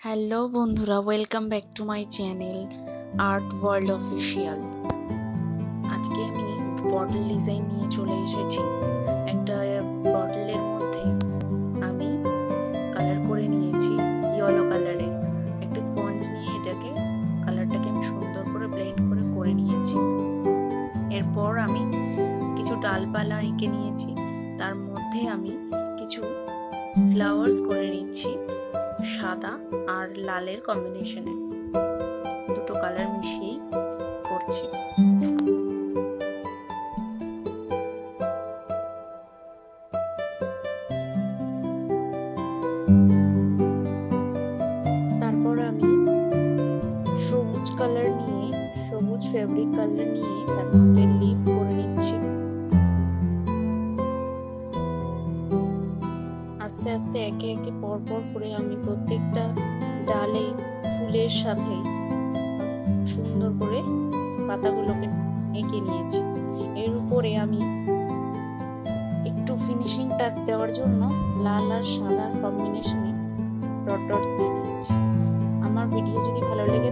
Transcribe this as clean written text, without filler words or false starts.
Hello বন্ধুরা, welcome back to my channel art world official. আজকে আমি বটল ডিজাইন নিয়ে চলে এসেছি। একটা বটলের মধ্যে আমি কালার করে নিয়েছি ইয়েলো কালারের। একটা স্পঞ্জ নিয়ে কালারটাকে আমি সুন্দর করে ব্লেন্ড করে নিয়েছি। এরপর আমি কিছু ডালপালা এঁকে নিয়েছি, তার মধ্যে আমি কিছু ফ্লাওয়ার্স করে নিচ্ছি সাদা আর লালের কম্বিনেশনে, দুটো কালার মিশিয়েই করছি। তারপর আমি সবুজ ফেব্রিক কালার নিয়ে তার মধ্যে লিফ করে নিচ্ছি। আস্তে আস্তে একে একে পরপর করে আমি প্রত্যেকটা ডালে ফুলের সাথে সুন্দর করে পাতাগুলোকে এঁকে নিয়েছি। এর উপরে আমি একটু ফিনিশিং টাচ দেওয়ার জন্য লাল আর সাদার কম্বিনেশনে ডট ডটস দিয়ে নিয়েছি। আমার ভিডিও যদি ভালো লেগে